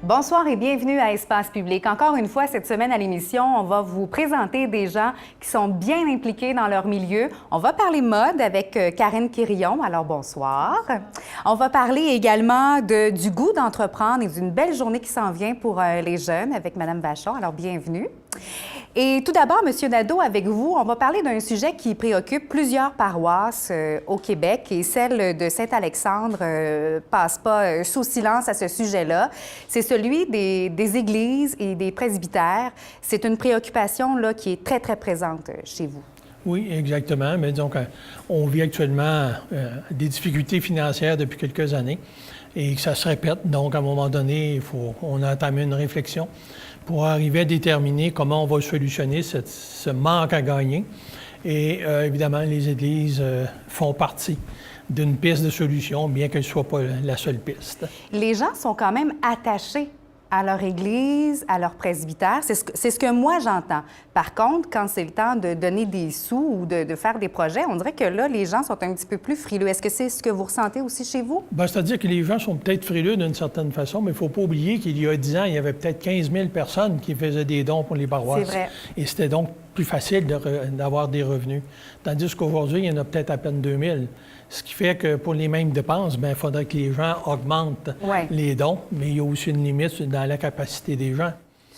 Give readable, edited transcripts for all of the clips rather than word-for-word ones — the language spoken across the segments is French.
Bonsoir et bienvenue à Espace Public. Encore une fois, cette semaine à l'émission, on va vous présenter des gens qui sont bien impliqués dans leur milieu. On va parler mode avec Karine Quirillon. Alors, bonsoir. On va parler également du goût d'entreprendre et d'une belle journée qui s'en vient pour les jeunes avec Mme Vachon. Alors, bienvenue. Et tout d'abord, M. Nadeau, avec vous, on va parler d'un sujet qui préoccupe plusieurs paroisses au Québec et celle de Saint-Alexandre passe pas sous silence à ce sujet-là. C'est celui des églises et des presbytères. C'est une préoccupation là, qui est très, très présente chez vous. Oui, exactement. Mais donc, on vit actuellement des difficultés financières depuis quelques années et que ça se répète. Donc, à un moment donné, on a entamé une réflexion pour arriver à déterminer comment on va solutionner ce manque à gagner. Et évidemment, les églises font partie d'une piste de solution, bien qu'elle ne soit pas la seule piste. Les gens sont quand même attachés à leur église, à leur presbytère. C'est ce que moi, j'entends. Par contre, quand c'est le temps de donner des sous ou de faire des projets, on dirait que là, les gens sont un petit peu plus frileux. Est-ce que c'est ce que vous ressentez aussi chez vous? Bien, c'est-à-dire que les gens sont peut-être frileux d'une certaine façon, mais il ne faut pas oublier qu'il y a 10 ans, il y avait peut-être 15 000 personnes qui faisaient des dons pour les paroisses. C'est vrai. Et c'était donc plus facile d'avoir des revenus. Tandis qu'aujourd'hui, il y en a peut-être à peine 2 000. Ce qui fait que pour les mêmes dépenses, bien, il faudrait que les gens augmentent les dons, mais il y a aussi une limite dans la capacité des gens.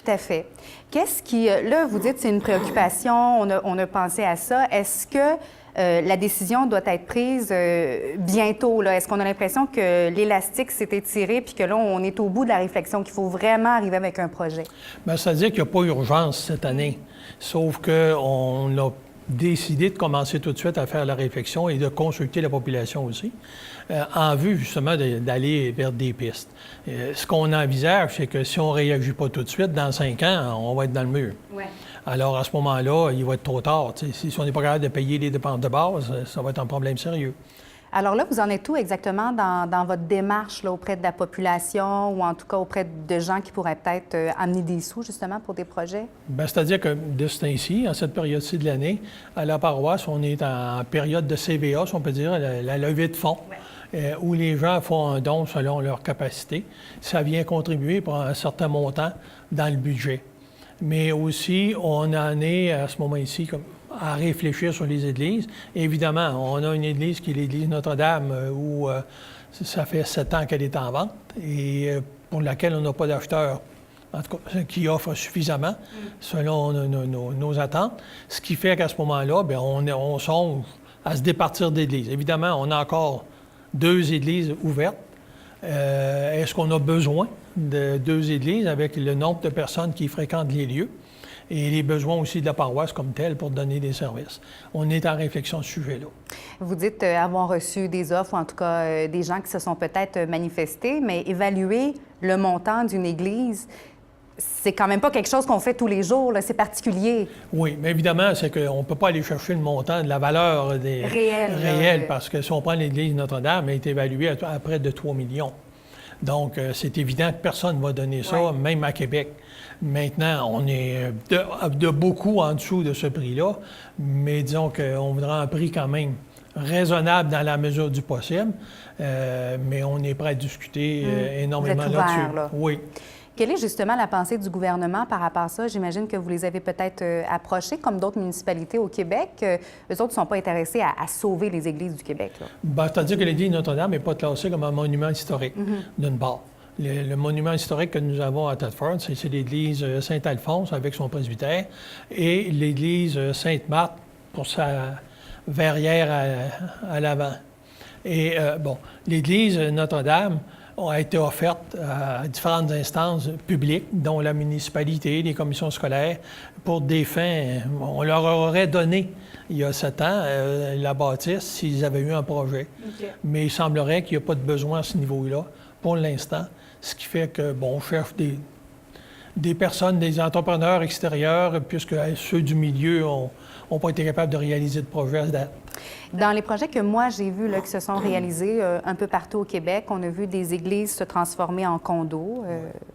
Tout à fait. Qu'est-ce qui... Là, vous dites que c'est une préoccupation, on a pensé à ça. Est-ce que la décision doit être prise bientôt? Est-ce qu'on a l'impression que l'élastique s'est étiré puis que là, on est au bout de la réflexion, qu'il faut vraiment arriver avec un projet? Bien, c'est-à-dire qu'il n'y a pas urgence cette année, sauf qu'on a décidé de commencer tout de suite à faire la réflexion et de consulter la population aussi, en vue justement d'aller vers des pistes. Ce qu'on envisage, c'est que si on ne réagit pas tout de suite, dans 5 ans, on va être dans le mur. Ouais. Alors, à ce moment-là, il va être trop tard. Si on n'est pas capable de payer les dépenses de base, ça va être un problème sérieux. Alors là, vous en êtes où exactement dans votre démarche là, auprès de la population ou en tout cas auprès de gens qui pourraient peut-être amener des sous justement pour des projets? Bien, c'est-à-dire que de ce temps-ci, en cette période-ci de l'année, à la paroisse, on est en période de CVA, si on peut dire, la levée de fonds, où les gens font un don selon leur capacité. Ça vient contribuer pour un certain montant dans le budget. Mais aussi, on en est à ce moment-ci à réfléchir sur les églises. Et évidemment, on a une église qui est l'église Notre-Dame, où ça fait 7 ans qu'elle est en vente et pour laquelle on n'a pas d'acheteurs, en tout cas, qui offre suffisamment selon nos attentes. Ce qui fait qu'à ce moment-là, bien, on songe à se départir d'églises. Évidemment, on a encore 2 églises ouvertes. Est-ce qu'on a besoin de 2 églises avec le nombre de personnes qui fréquentent les lieux et les besoins aussi de la paroisse comme telle pour donner des services? On est en réflexion sur ce sujet-là. Vous dites avoir reçu des offres, ou en tout cas des gens qui se sont peut-être manifestés, mais évaluer le montant d'une église, c'est quand même pas quelque chose qu'on fait tous les jours, c'est particulier. Oui, mais évidemment, c'est qu'on ne peut pas aller chercher le montant de la valeur des réelle, parce que si on prend l'église Notre-Dame, elle est évaluée à près de 3 millions. Donc, c'est évident que personne ne va donner ça, même à Québec. Maintenant, on est de beaucoup en dessous de ce prix-là, mais disons qu'on voudrait un prix quand même raisonnable dans la mesure du possible, mais on est prêt à discuter énormément là-dessus. Là. Oui. Quelle est justement la pensée du gouvernement par rapport à ça? J'imagine que vous les avez peut-être approchés, comme d'autres municipalités au Québec. Eux autres ne sont pas intéressés à sauver les églises du Québec. Bien, c'est-à-dire que l'église Notre-Dame n'est pas classée comme un monument historique, d'une part. Le monument historique que nous avons à Thetford, c'est l'église Saint-Alphonse avec son presbytère et l'église Sainte-Marthe pour sa verrière à l'avant. Et l'église Notre-Dame a été offerte à différentes instances publiques, dont la municipalité, les commissions scolaires, pour des fins. On leur aurait donné, il y a 7 ans, la bâtisse s'ils avaient eu un projet. Okay. Mais il semblerait qu'il n'y a pas de besoin à ce niveau-là, pour l'instant, ce qui fait que, on cherche des personnes, des entrepreneurs extérieurs, puisque ceux du milieu n'ont pas été capables de réaliser de projet à date. Dans les projets que moi, j'ai vus qui se sont réalisés un peu partout au Québec, on a vu des églises se transformer en condos,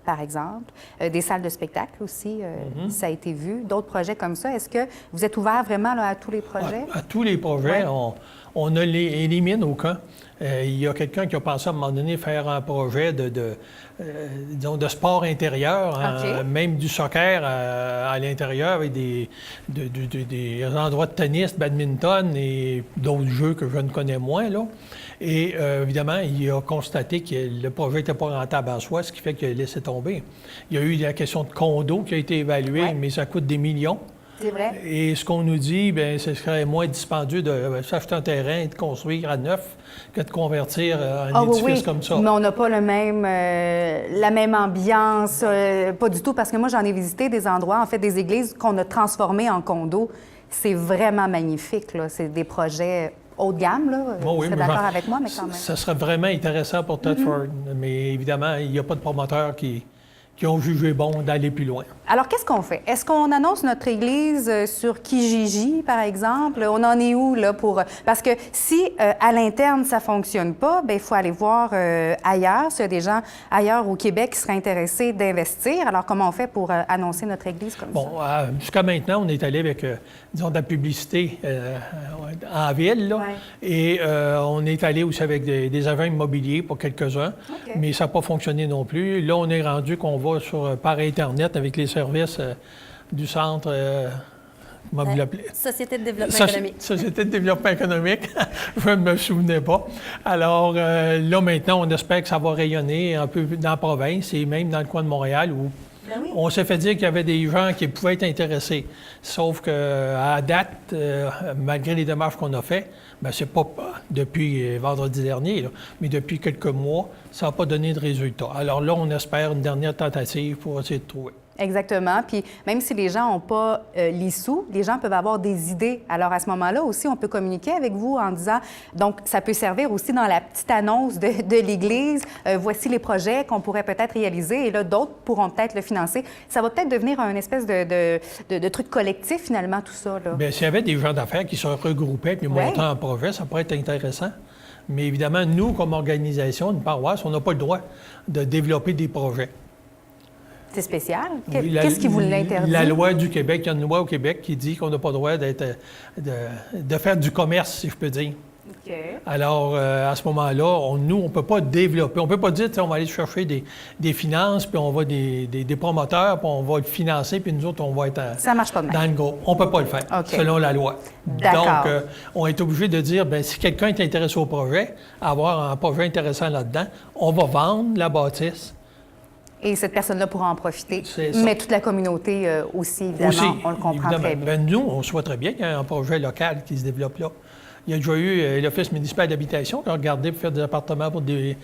par exemple, des salles de spectacle aussi, ça a été vu. D'autres projets comme ça, est-ce que vous êtes ouvert vraiment là, à tous les projets? À tous les projets. on élimine aucun. Il y a quelqu'un qui a pensé à un moment donné faire un projet disons, de sport intérieur, même du soccer à l'intérieur avec des endroits de tennis, badminton et d'autres jeux que je ne connais moins, là. Et évidemment, il a constaté que le projet n'était pas rentable en soi, ce qui fait qu'il a laissé tomber. Il y a eu la question de condo qui a été évaluée, mais ça coûte des millions. C'est vrai. Et ce qu'on nous dit, bien, ce serait moins dispendieux de s'acheter un terrain et de construire à neuf que de convertir un édifice comme ça. Mais on n'a pas la même ambiance, pas du tout, parce que moi, j'en ai visité des endroits, en fait, des églises qu'on a transformées en condos. C'est vraiment magnifique, là. C'est des projets haut de gamme, là. Bon, oui, vous êtes d'accord avec moi, mais quand même. Ça serait vraiment intéressant pour Thetford, mais évidemment, il n'y a pas de promoteurs qui ont jugé bon d'aller plus loin. Alors, qu'est-ce qu'on fait? Est-ce qu'on annonce notre église sur Kijiji, par exemple? On en est où, là, pour... Parce que si, à l'interne, ça ne fonctionne pas, bien, il faut aller voir ailleurs, s'il y a des gens ailleurs au Québec qui seraient intéressés d'investir. Alors, comment on fait pour annoncer notre église comme ça? Bon, jusqu'à maintenant, on est allé avec, disons, de la publicité en ville, là. Et on est allé aussi avec des agents immobiliers pour quelques-uns, mais ça n'a pas fonctionné non plus. Là, on est rendu qu'on va par Internet avec les services du centre, comment vous l'appelez? Société de développement économique. Société de développement économique, je ne me souvenais pas. Alors là, maintenant, on espère que ça va rayonner un peu dans la province et même dans le coin de Montréal où on s'est fait dire qu'il y avait des gens qui pouvaient être intéressés. Sauf qu'à date, malgré les démarches qu'on a faites, bien, c'est pas depuis vendredi dernier, là, mais depuis quelques mois, ça n'a pas donné de résultat. Alors là, on espère une dernière tentative pour essayer de trouver. Exactement. Puis même si les gens n'ont pas les sous, les gens peuvent avoir des idées. Alors à ce moment-là aussi, on peut communiquer avec vous en disant, donc ça peut servir aussi dans la petite annonce de l'Église, voici les projets qu'on pourrait peut-être réaliser et là, d'autres pourront peut-être le financer. Ça va peut-être devenir un espèce de truc collectif finalement, tout ça, là. Bien, s'il y avait des gens d'affaires qui se regroupaient et montaient un projet, ça pourrait être intéressant. Mais évidemment, nous, comme organisation, une paroisse, on n'a pas le droit de développer des projets. C'est spécial. Oui, qu'est-ce qui vous l'interdit? La loi du Québec, il y a une loi au Québec qui dit qu'on n'a pas le droit de faire du commerce, si je peux dire. Alors, à ce moment-là, nous, on ne peut pas développer. On ne peut pas dire, on va aller chercher des finances, puis on va des promoteurs, puis on va le financer, puis nous autres, on va être ça marche pas de même. Dans le gros. On ne peut pas le faire, selon la loi. Donc, on est obligé de dire, bien, si quelqu'un est intéressé au projet, avoir un projet intéressant là-dedans, on va vendre la bâtisse. Et cette personne-là pourra en profiter. Mais toute la communauté aussi, évidemment, on le comprend très bien. Bien, nous, on souhaiterait bien qu'il y ait un projet local qui se développe là. Il y a déjà eu l'Office municipal d'habitation qui a regardé pour faire des appartements pour des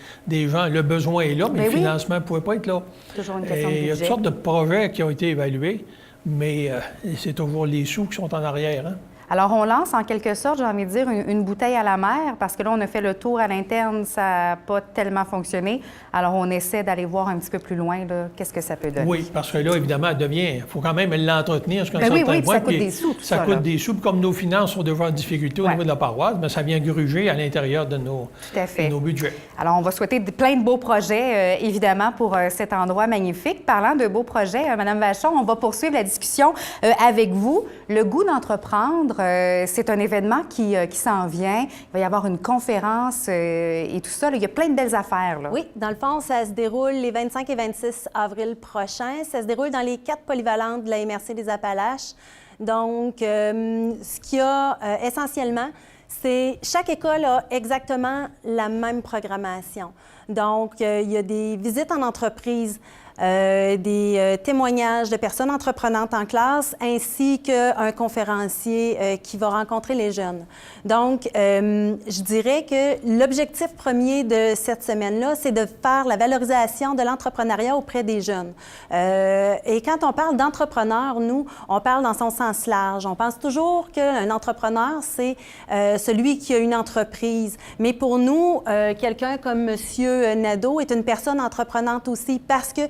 gens. Le besoin est là, mais le financement ne pouvait pas être là. Toujours une question de budget. Il y a toutes sortes de projets qui ont été évalués, mais c'est toujours les sous qui sont en arrière. Hein? Alors, on lance en quelque sorte, j'ai envie de dire, une bouteille à la mer, parce que là, on a fait le tour à l'interne, ça n'a pas tellement fonctionné. Alors, on essaie d'aller voir un petit peu plus loin, qu'est-ce que ça peut donner. Oui, parce que là, évidemment, il faut quand même l'entretenir jusqu'à un certain point. Ça coûte des sous, tout ça. Ça coûte des sous, comme nos finances sont déjà en difficulté au niveau de la paroisse, mais ça vient gruger à l'intérieur de nos budgets. Alors, on va souhaiter plein de beaux projets, évidemment, pour cet endroit magnifique. Parlant de beaux projets, Mme Vachon, on va poursuivre la discussion avec vous. Le goût d'entreprendre, c'est un événement qui s'en vient. Il va y avoir une conférence et tout ça. Là, il y a plein de belles affaires. Là. Oui, dans le fond, ça se déroule les 25 et 26 avril prochains. Ça se déroule dans les 4 polyvalentes de la MRC des Appalaches. Donc, ce qu'il y a essentiellement, c'est chaque école a exactement la même programmation. Donc, il y a des visites en entreprise, des témoignages de personnes entreprenantes en classe, ainsi qu'un conférencier qui va rencontrer les jeunes. Donc, je dirais que l'objectif premier de cette semaine-là, c'est de faire la valorisation de l'entrepreneuriat auprès des jeunes. Et quand on parle d'entrepreneur, nous, on parle dans son sens large. On pense toujours qu'un entrepreneur, c'est celui qui a une entreprise. Mais pour nous, quelqu'un comme M. Nadeau est une personne entreprenante aussi parce que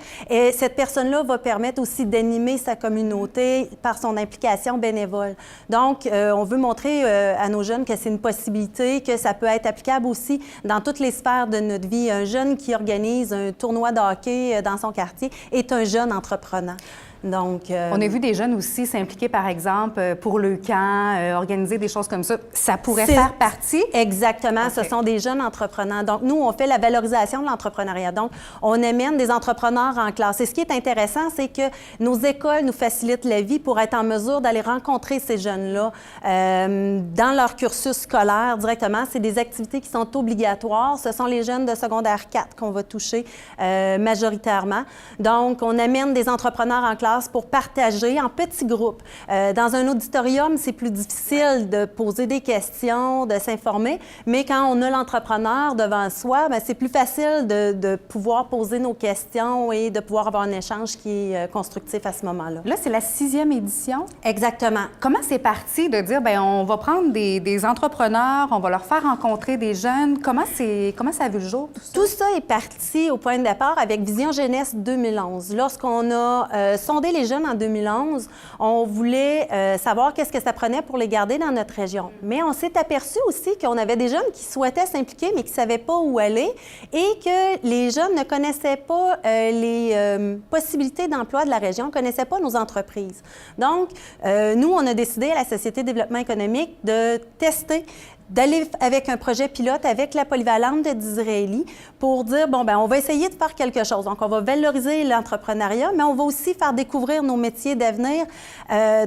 cette personne-là va permettre aussi d'animer sa communauté par son implication bénévole. Donc, on veut montrer à nos jeunes que c'est une possibilité, que ça peut être applicable aussi dans toutes les sphères de notre vie. Un jeune qui organise un tournoi de hockey dans son quartier est un jeune entrepreneur. Donc, on a vu des jeunes aussi s'impliquer, par exemple, pour le camp, organiser des choses comme ça. Ça pourrait faire partie? Exactement. Okay. Ce sont des jeunes entrepreneurs. Donc, nous, on fait la valorisation de l'entrepreneuriat. Donc, on amène des entrepreneurs en classe. Et ce qui est intéressant, c'est que nos écoles nous facilitent la vie pour être en mesure d'aller rencontrer ces jeunes-là dans leur cursus scolaire directement. C'est des activités qui sont obligatoires. Ce sont les jeunes de secondaire 4 qu'on va toucher majoritairement. Donc, on amène des entrepreneurs en classe pour partager en petits groupes. Dans un auditorium, c'est plus difficile de poser des questions, de s'informer, mais quand on a l'entrepreneur devant soi, bien, c'est plus facile de pouvoir poser nos questions et de pouvoir avoir un échange qui est constructif à ce moment-là. Là, c'est la 6e édition? Exactement. Comment c'est parti de dire, bien, on va prendre des entrepreneurs, on va leur faire rencontrer des jeunes? Comment ça a vu le jour, tout ça? Tout ça est parti au point de départ avec Vision Jeunesse 2011. Lorsqu'on a sondé les jeunes en 2011, on voulait savoir qu'est-ce que ça prenait pour les garder dans notre région. Mais on s'est aperçu aussi qu'on avait des jeunes qui souhaitaient s'impliquer, mais qui ne savaient pas où aller et que les jeunes ne connaissaient pas les possibilités d'emploi de la région, ne connaissaient pas nos entreprises. Donc, nous, on a décidé à la Société de développement économique de tester, d'aller avec un projet pilote avec la polyvalente de Disraeli pour dire, bon, bien, on va essayer de faire quelque chose. Donc, on va valoriser l'entrepreneuriat, mais on va aussi faire découvrir nos métiers d'avenir.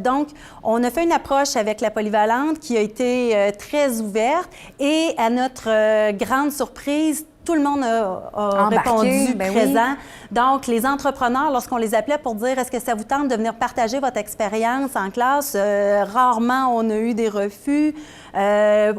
Donc, on a fait une approche avec la polyvalente qui a été très ouverte et à notre grande surprise, tout le monde a répondu présent. Oui. Donc, les entrepreneurs, lorsqu'on les appelait pour dire « Est-ce que ça vous tente de venir partager votre expérience en classe? » Rarement, on a eu des refus.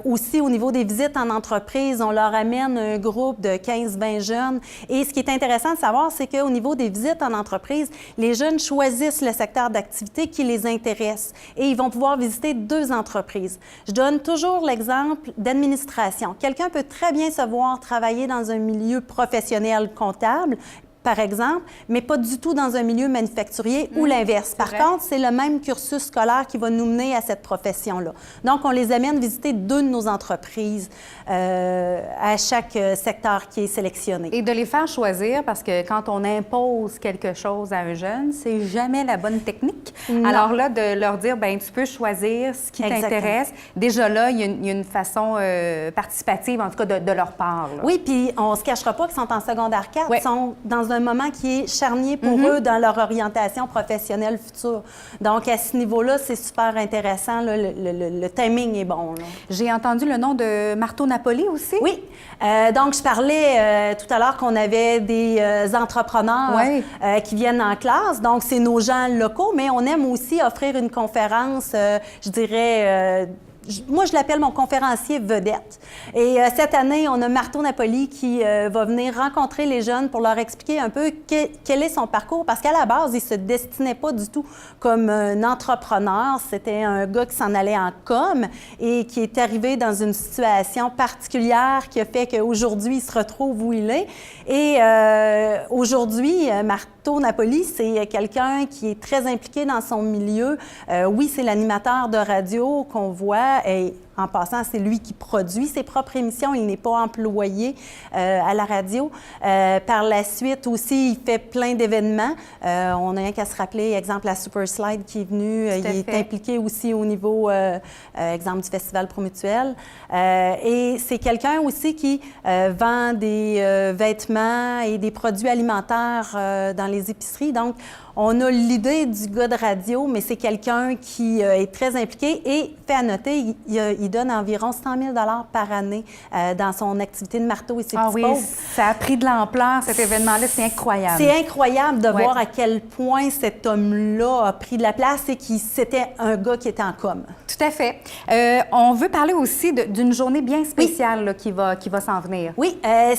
Aussi, au niveau des visites en entreprise, on leur amène un groupe de 15-20 jeunes. Et ce qui est intéressant de savoir, c'est qu'au niveau des visites en entreprise, les jeunes choisissent le secteur d'activité qui les intéresse et ils vont pouvoir visiter 2 entreprises. Je donne toujours l'exemple d'administration. Quelqu'un peut très bien se voir travailler dans un milieu professionnel comptable, par exemple, mais pas du tout dans un milieu manufacturier ou l'inverse. Par contre, c'est le même cursus scolaire qui va nous mener à cette profession-là. Donc, on les amène visiter 2 de nos entreprises à chaque secteur qui est sélectionné. Et de les faire choisir, parce que quand on impose quelque chose à un jeune, c'est jamais la bonne technique. Non. Alors là, de leur dire, bien, tu peux choisir ce qui t'intéresse. Déjà là, il y a une façon participative, en tout cas, de leur part. Là. Oui, puis on ne se cachera pas qu'ils sont en secondaire 4, ils sont dans un moment qui est charnier pour eux dans leur orientation professionnelle future. Donc, à ce niveau-là, c'est super intéressant. Là, le timing est bon. J'ai entendu le nom de Marteau Napoli aussi. Oui. Donc, je parlais tout à l'heure qu'on avait des entrepreneurs qui viennent en classe. Donc, c'est nos gens locaux, mais on aime aussi offrir une conférence, je dirais... moi, je l'appelle mon conférencier vedette. Et cette année, on a Marteau Napoli qui va venir rencontrer les jeunes pour leur expliquer un peu quel est son parcours. Parce qu'à la base, il ne se destinait pas du tout comme un entrepreneur. C'était un gars qui s'en allait en com et qui est arrivé dans une situation particulière qui a fait qu'aujourd'hui, il se retrouve où il est. Et aujourd'hui, Marteau Napoli, c'est quelqu'un qui est très impliqué dans son milieu. Oui, c'est l'animateur de radio qu'on voit. Et en passant, c'est lui qui produit ses propres émissions. Il n'est pas employé à la radio. Par la suite aussi, il fait plein d'événements. On n'a rien qu'à se rappeler, exemple, la Super Slide qui est venue. Il est impliqué aussi au niveau, exemple, du Festival Promutuel. Et c'est quelqu'un aussi qui vend des vêtements et des produits alimentaires dans les épiceries. Donc, on a l'idée du gars de radio, mais c'est quelqu'un qui est très impliqué et, fait à noter, il donne environ 100 000 par année dans son activité de marteau et ses petits pauvres. Ça a pris de l'ampleur, cet événement-là, c'est incroyable. C'est incroyable de voir à quel point cet homme-là a pris de la place et que c'était un gars qui était en com. Tout à fait. On veut parler aussi d'une journée bien spéciale là, qui va s'en venir. Oui,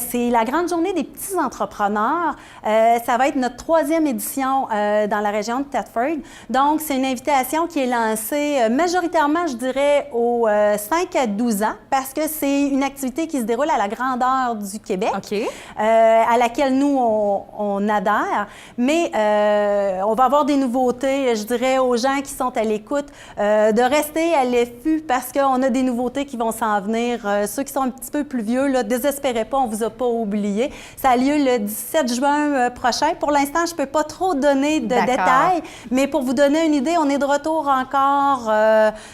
c'est la grande journée des petits entrepreneurs. Ça va être notre 3e édition dans la région de Thetford. Donc, c'est une invitation qui est lancée majoritairement, je dirais, aux 5 à 12 ans, parce que c'est une activité qui se déroule à la grandeur du Québec, à laquelle nous, on adhère. Mais on va avoir des nouveautés, je dirais, aux gens qui sont à l'écoute, de rester à l'affût parce qu'on a des nouveautés qui vont s'en venir. Ceux qui sont un petit peu plus vieux, là, désespérez pas, on vous a pas oublié. Ça a lieu le 17 juin prochain. Pour l'instant, je peux pas trop donner donner de détails, mais pour vous donner une idée, on est de retour encore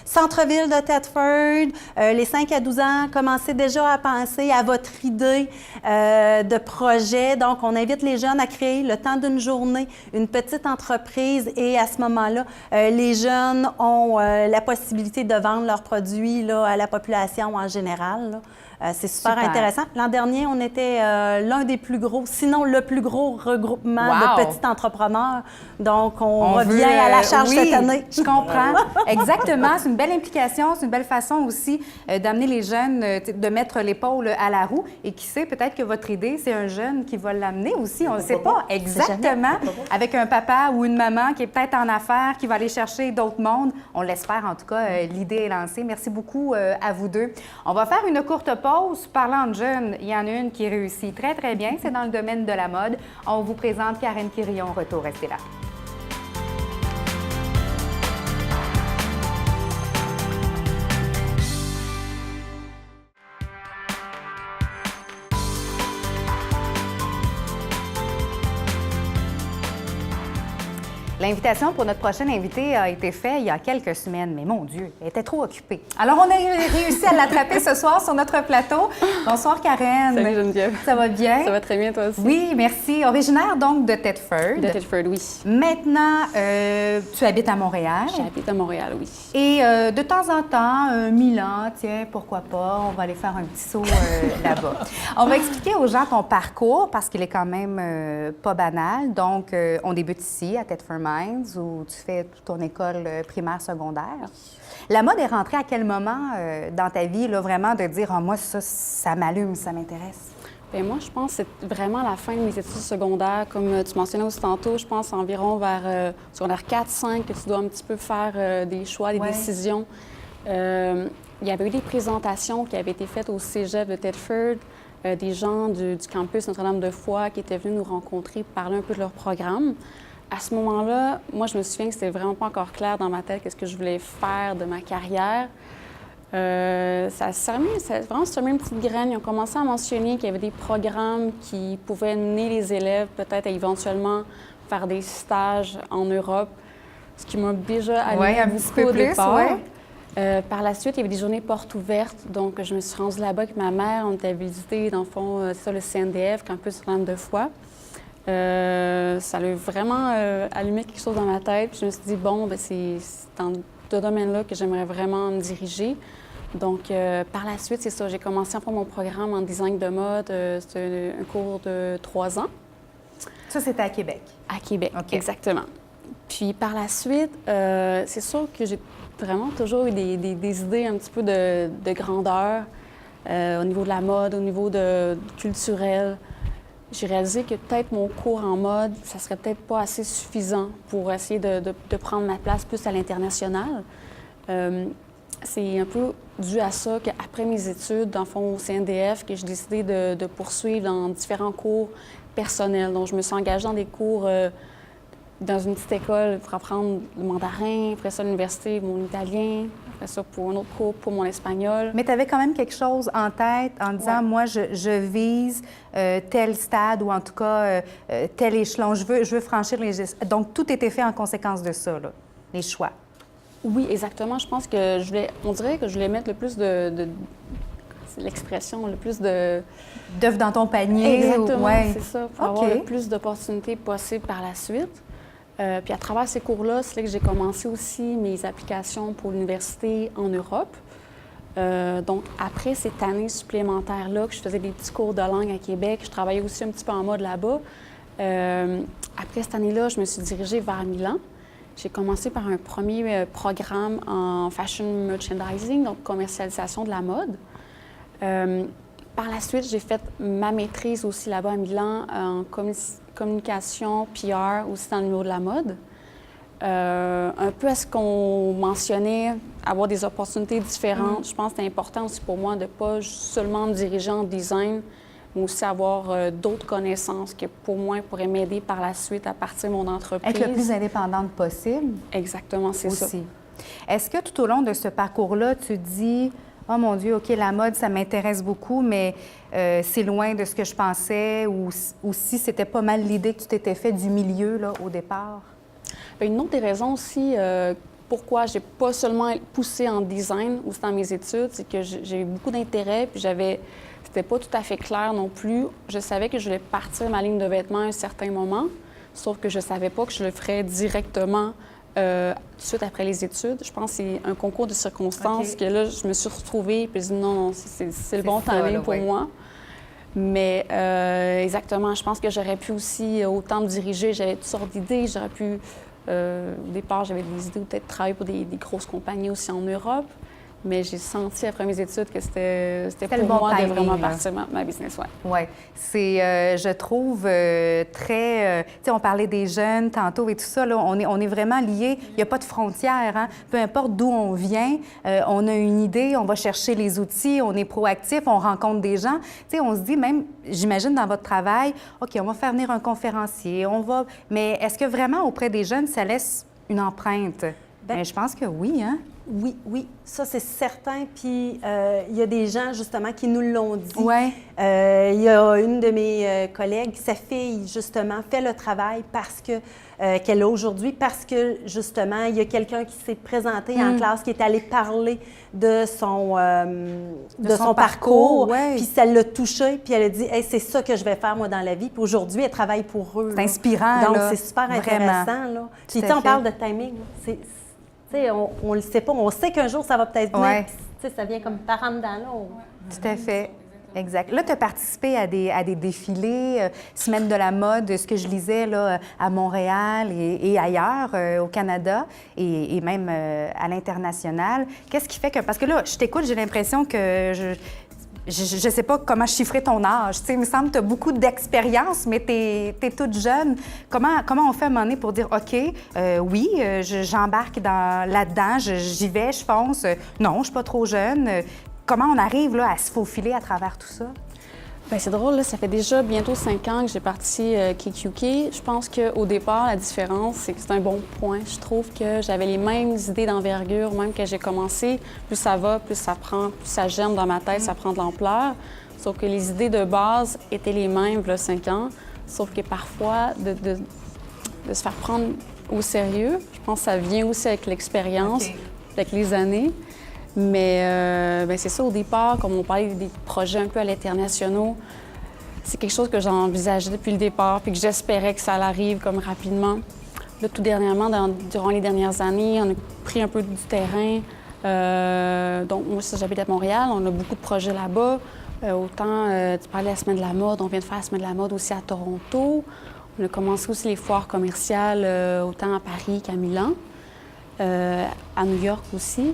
centre-ville de Thetford. Les 5 à 12 ans, commencez déjà à penser à votre idée de projet. Donc, on invite les jeunes à créer le temps d'une journée une petite entreprise et à ce moment-là, les jeunes ont la possibilité de vendre leurs produits là, à la population en général. Là. C'est super intéressant. L'an dernier, on était l'un des plus gros, sinon le plus gros regroupement de petits entrepreneurs. Donc, on revient à la charge cette année. Je comprends. Exactement. C'est une belle implication. C'est une belle façon aussi d'amener les jeunes, de mettre l'épaule à la roue. Et qui sait, peut-être que votre idée, c'est un jeune qui va l'amener aussi. On ne sait pas exactement. Avec un papa ou une maman qui est peut-être en affaires, qui va aller chercher d'autres mondes. On l'espère, en tout cas. L'idée est lancée. Merci beaucoup à vous deux. On va faire une courte pause. Parlant de jeunes, il y en a une qui réussit très, très bien. C'est dans le domaine de la mode. On vous présente Karen Quirillon. Retour, restez là. L'invitation pour notre prochaine invitée a été faite il y a quelques semaines, mais mon Dieu, elle était trop occupée. Alors, on a réussi à l'attraper ce soir sur notre plateau. Bonsoir, Karen. Salut, Geneviève. Ça va bien? Ça va très bien, toi aussi? Oui, merci. Originaire, donc, de Thetford. De Thetford, oui. Maintenant, tu habites à Montréal. J'habite à Montréal, oui. Et de temps en temps, Milan, tiens, pourquoi pas, on va aller faire un petit saut là-bas. On va expliquer aux gens ton parcours, parce qu'il est quand même pas banal. Donc, on débute ici, à Thetford où tu fais toute ton école primaire, secondaire. La mode est rentrée à quel moment dans ta vie, là, vraiment, de dire moi, ça m'allume, ça m'intéresse? Bien, moi, je pense que c'est vraiment la fin de mes études secondaires. Comme tu mentionnais aussi tantôt, je pense environ vers secondaire 4-5 que tu dois un petit peu faire des choix, des décisions. Il y avait eu des présentations qui avaient été faites au cégep de Thetford, des gens du campus Notre-Dame-de-Foix qui étaient venus nous rencontrer, parler un peu de leur programme. À ce moment-là, moi, je me souviens que c'était vraiment pas encore clair dans ma tête qu'est-ce que je voulais faire de ma carrière. Ça a vraiment semé une petite graine. Ils ont commencé à mentionner qu'il y avait des programmes qui pouvaient mener les élèves peut-être à éventuellement faire des stages en Europe, ce qui m'a déjà allumé beaucoup au départ. Par la suite, il y avait des journées portes ouvertes. Donc, je me suis rendue là-bas avec ma mère. On était à visiter, dans le fond, c'est ça, le CNDF, campus Notre-Dame-de-Foix. Ça a vraiment allumé quelque chose dans ma tête. Puis je me suis dit, bon, bien, c'est dans ce domaine-là que j'aimerais vraiment me diriger. Donc, par la suite, c'est ça, j'ai commencé à faire mon programme en design de mode. C'était un cours de 3 ans. Ça, c'était à Québec? À Québec, exactement. Puis par la suite, c'est sûr que j'ai vraiment toujours eu des idées un petit peu de grandeur au niveau de la mode, au niveau culturel. J'ai réalisé que peut-être mon cours en mode, ça serait peut-être pas assez suffisant pour essayer de prendre ma place plus à l'international. C'est un peu dû à ça qu'après mes études, dans le fond, au CNDF, que j'ai décidé de poursuivre dans différents cours personnels. Donc, je me suis engagée dans des cours dans une petite école pour apprendre le mandarin, après ça, à l'université, mon italien, après ça, pour un autre cours, pour mon espagnol. Mais tu avais quand même quelque chose en tête en disant, moi, je vise tel stade ou en tout cas tel échelon. Je veux franchir les... Donc, tout était fait en conséquence de ça, là, les choix. Oui, exactement. Je pense que on dirait que je voulais mettre le plus c'est l'expression, le plus de... d'œufs dans ton panier. Exactement, c'est ça, pour avoir le plus d'opportunités possibles par la suite. Puis à travers ces cours-là, c'est là que j'ai commencé aussi mes applications pour l'université en Europe. Donc, après cette année supplémentaire-là, que je faisais des petits cours de langue à Québec, je travaillais aussi un petit peu en mode là-bas. Après cette année-là, je me suis dirigée vers Milan. J'ai commencé par un premier programme en fashion merchandising, donc commercialisation de la mode. Par la suite, j'ai fait ma maîtrise aussi là-bas à Milan en communication, PR, aussi dans le milieu de la mode. Un peu à ce qu'on mentionnait, avoir des opportunités différentes. Je pense que c'est important aussi pour moi de ne pas seulement me diriger en design, mais aussi avoir d'autres connaissances que pour moi pourraient m'aider par la suite à partir de mon entreprise. Être le plus indépendante possible. Exactement, c'est ça. Est-ce que tout au long de ce parcours-là, tu dis... oh mon Dieu, OK, la mode, ça m'intéresse beaucoup, mais c'est loin de ce que je pensais, ou si c'était pas mal l'idée que tu t'étais fait du milieu là, au départ? Une autre des raisons aussi pourquoi j'ai pas seulement poussé en design aussi dans mes études, c'est que j'ai eu beaucoup d'intérêt, puis c'était pas tout à fait clair non plus. Je savais que je voulais partir ma ligne de vêtements à un certain moment, sauf que je savais pas que je le ferais directement tout de suite après les études. Je pense que c'est un concours de circonstances que là, je me suis retrouvée, puis je me dis non, c'est le bon timing pour moi. Mais exactement, je pense que j'aurais pu aussi autant me diriger, j'avais toutes sortes d'idées, j'aurais pu... au départ, j'avais des idées de peut-être travailler pour des grosses compagnies aussi en Europe, mais j'ai senti après mes études que c'était pour moi de vraiment partir ma business. Oui, c'est, je trouve, très... tu sais, on parlait des jeunes tantôt et tout ça, là, on est vraiment liés. Il n'y a pas de frontières, hein? Peu importe d'où on vient, on a une idée, on va chercher les outils, on est proactif, on rencontre des gens. Tu sais, on se dit même, j'imagine dans votre travail, OK, on va faire venir un conférencier, on va... Mais est-ce que vraiment, auprès des jeunes, ça laisse une empreinte? Bien, je pense que oui, hein? Oui, ça c'est certain. Puis il y a des gens justement qui nous l'ont dit. Oui. Il y a une de mes collègues, sa fille justement fait le travail parce que qu'elle a aujourd'hui, parce que justement il y a quelqu'un qui s'est présenté en classe, qui est allé parler de son parcours, puis ça l'a touchée, puis elle a dit hey, c'est ça que je vais faire moi dans la vie. Puis aujourd'hui elle travaille pour eux. C'est inspirant. Donc là, c'est super vraiment intéressant là. Puis on parle de timing. On le sait pas, on sait qu'un jour, ça va peut-être venir, puis, ça vient comme par en dedans, là. Tout à fait. Exact. Là, tu as participé à des défilés, Semaine de la mode, ce que je lisais là, à Montréal et ailleurs, au Canada et même à l'international. Qu'est-ce qui fait que... Parce que là, je t'écoute, j'ai l'impression que je ne sais pas comment chiffrer ton âge. Tu sais, il me semble que tu as beaucoup d'expérience, mais tu es toute jeune. Comment on fait à un moment donné pour dire, OK, oui, j'embarque là-dedans, j'y vais, je fonce. Non, je ne suis pas trop jeune. Comment on arrive là, à se faufiler à travers tout ça? Bien, c'est drôle, là, ça fait déjà bientôt 5 ans que j'ai parti KQK. Je pense qu'au départ, la différence, c'est que c'est un bon point. Je trouve que j'avais les mêmes idées d'envergure, même que j'ai commencé. Plus ça va, plus ça prend, plus ça germe dans ma tête, ça prend de l'ampleur. Sauf que les idées de base étaient les mêmes, là, 5 ans. Sauf que parfois, de se faire prendre au sérieux, je pense que ça vient aussi avec l'expérience, avec les années. Mais c'est ça, au départ, comme on parlait des projets un peu à l'international, c'est quelque chose que j'envisageais depuis le départ, puis que j'espérais que ça arrive comme rapidement. Là, tout dernièrement, durant les dernières années, on a pris un peu du terrain. Donc, moi, j'habite à Montréal, on a beaucoup de projets là-bas. Autant, tu parlais de la Semaine de la mode, on vient de faire la Semaine de la mode aussi à Toronto. On a commencé aussi les foires commerciales, autant à Paris qu'à Milan, à New York aussi.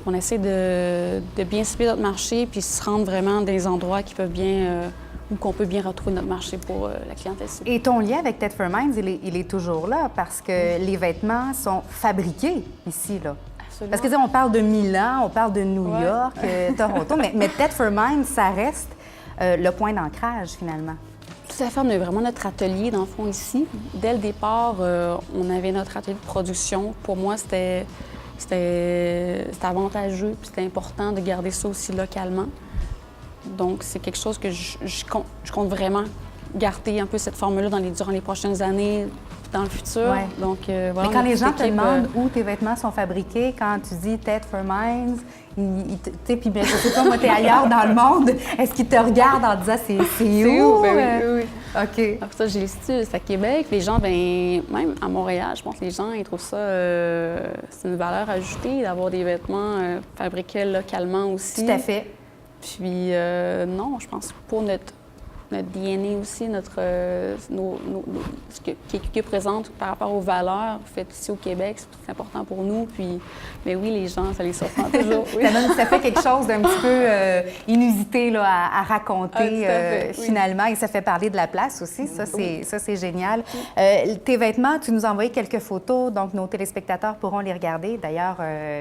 On essaie de bien cibler notre marché puis se rendre vraiment dans des endroits qui peuvent bien, où qu'on peut bien retrouver notre marché pour la clientèle cible. Et ton lien avec Ted for Minds, il est toujours là parce que les vêtements sont fabriqués ici, là. Absolument. Parce que on parle de Milan, on parle de New York, Toronto, mais Ted for Minds, ça reste le point d'ancrage finalement. Tout à fait, on a vraiment notre atelier dans le fond ici. Dès le départ, on avait notre atelier de production. Pour moi, c'était avantageux, puis c'était important de garder ça aussi localement. Donc, c'est quelque chose que je compte vraiment garder un peu cette formule-là durant les prochaines années, dans le futur. Ouais. Donc, voilà, mais quand les gens te demandent où tes vêtements sont fabriqués, quand tu dis Ted for Minds, puis je sais pas, moi, t'es ailleurs dans le monde, est-ce qu'ils te regardent en disant c'est où? Ben oui. OK. Après ça, j'ai les styles à Québec. Les gens, même à Montréal, je pense que les gens, ils trouvent ça, c'est une valeur ajoutée d'avoir des vêtements fabriqués localement aussi. Tout à fait. Puis, non, je pense que pour notre DNA aussi, ce que KQK présente par rapport aux valeurs faites ici au Québec, c'est important pour nous. Puis, mais oui, les gens, ça les surprend toujours. Oui. Ça fait quelque chose d'un petit peu inusité là, à raconter finalement, et ça fait parler de la place aussi. Ça, c'est génial. Tes vêtements, tu nous as envoyé quelques photos, donc nos téléspectateurs pourront les regarder. D'ailleurs,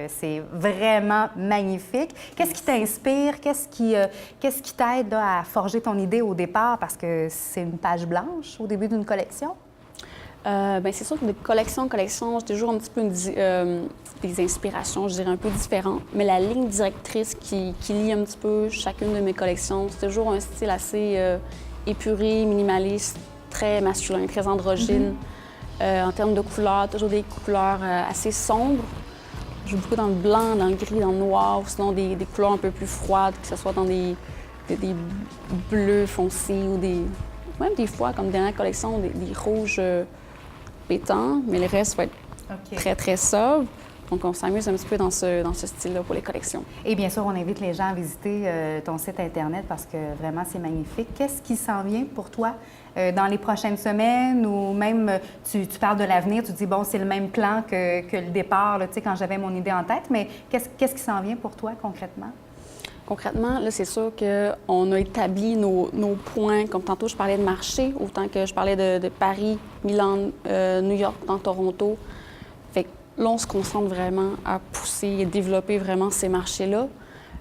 c'est vraiment magnifique. Qu'est-ce qui t'inspire? Qu'est-ce qui t'aide là, à forger ton idée au départ? Parce que c'est une page blanche au début d'une collection? C'est sûr que de collection en collection, j'ai toujours un petit peu des inspirations, je dirais, un peu différentes. Mais la ligne directrice qui lie un petit peu chacune de mes collections, c'est toujours un style assez épuré, minimaliste, très masculin, très androgyne. En termes de couleurs, toujours des couleurs assez sombres. Je joue beaucoup dans le blanc, dans le gris, dans le noir, ou sinon des couleurs un peu plus froides, que ce soit dans des bleus foncés ou même des fois, comme dernière collection, des rouges pétants, mais le reste va être très, très sobre. Donc, on s'amuse un petit peu dans ce style-là pour les collections. Et bien sûr, on invite les gens à visiter ton site Internet parce que vraiment, c'est magnifique. Qu'est-ce qui s'en vient pour toi dans les prochaines semaines ou même, tu parles de l'avenir, tu dis, bon, c'est le même plan que le départ, là, tu sais, quand j'avais mon idée en tête, mais qu'est-ce qui s'en vient pour toi concrètement? Concrètement, là, c'est sûr qu'on a établi nos points. Comme tantôt, je parlais de marché, autant que je parlais de Paris, Milan, New York, dans Toronto. Fait que là, on se concentre vraiment à pousser et développer vraiment ces marchés-là.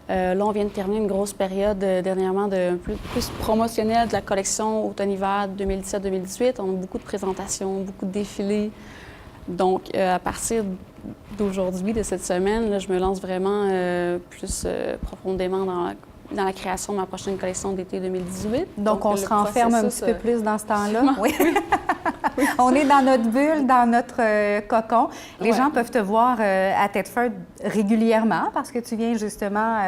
Là, on vient de terminer une grosse période dernièrement de plus promotionnelle de la collection automne-hiver 2017-2018. On a beaucoup de présentations, beaucoup de défilés. Donc, à partir d'aujourd'hui, de cette semaine, là, je me lance vraiment plus profondément dans la création de ma prochaine collection d'été 2018. Donc on se renferme un petit peu plus dans ce temps-là. Oui. Oui. On est dans notre bulle, dans notre cocon. Les Ouais. gens peuvent te voir à Thetford régulièrement parce que tu viens justement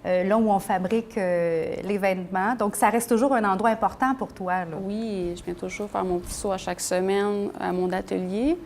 là où on fabrique l'événement. Donc, ça reste toujours un endroit important pour toi, là. Oui, je viens toujours faire mon petit saut à chaque semaine à mon atelier.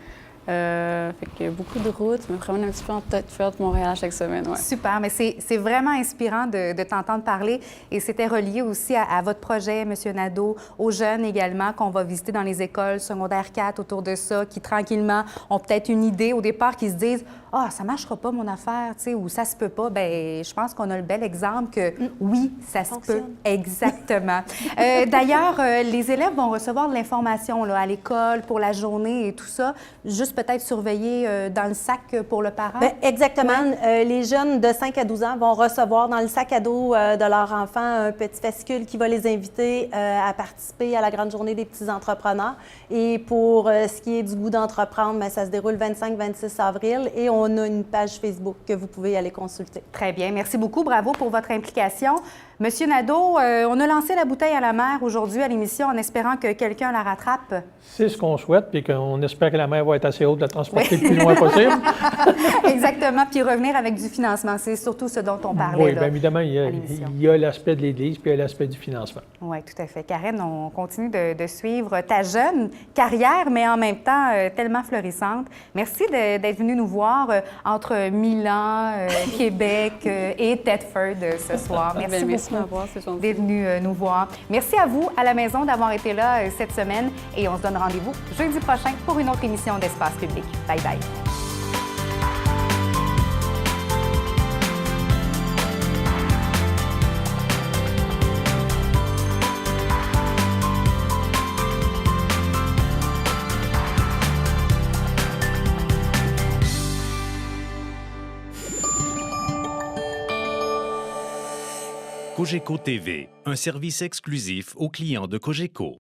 Fait que beaucoup de routes, je me promène un petit peu en Thetford, Montréal chaque semaine. Ouais. Super, mais c'est vraiment inspirant de t'entendre parler et c'était relié aussi à votre projet, M. Nadeau, aux jeunes également qu'on va visiter dans les écoles secondaires 4 autour de ça, qui tranquillement ont peut-être une idée au départ, qui se disent « Ah, ça marchera pas mon affaire », tu sais, ou « Ça se peut pas ». Bien, je pense qu'on a le bel exemple que oui, ça se peut. Exactement. D'ailleurs, les élèves vont recevoir de l'information là, à l'école pour la journée et tout ça, juste peut-être surveiller dans le sac pour le parent. Bien, exactement. Les jeunes de 5 à 12 ans vont recevoir dans le sac à dos de leur enfant un petit fascicule qui va les inviter à participer à la grande journée des petits entrepreneurs. Et pour ce qui est du goût d'entreprendre, bien, ça se déroule 25-26 avril et on a une page Facebook que vous pouvez aller consulter. Très bien. Merci beaucoup. Bravo pour votre implication. Monsieur Nadeau, on a lancé la bouteille à la mer aujourd'hui à l'émission en espérant que quelqu'un la rattrape. C'est ce qu'on souhaite, puis qu'on espère que la mer va être assez haute de la transporter le plus loin possible. Exactement, puis revenir avec du financement. C'est surtout ce dont on parlait. Oui, là, bien évidemment, il y a l'aspect de l'Église, puis il y a l'aspect du financement. Oui, tout à fait. Karen, on continue de suivre ta jeune carrière, mais en même temps tellement florissante. Merci d'être venu nous voir entre Milan, Québec et Thetford ce soir. Merci beaucoup. Merci de m'avoir, c'est gentil. D'être venu nous voir. Merci à vous, à la maison, d'avoir été là cette semaine et on se donne rendez-vous jeudi prochain pour une autre émission d'Espace Public. Bye bye. Cogeco TV, un service exclusif aux clients de Cogeco.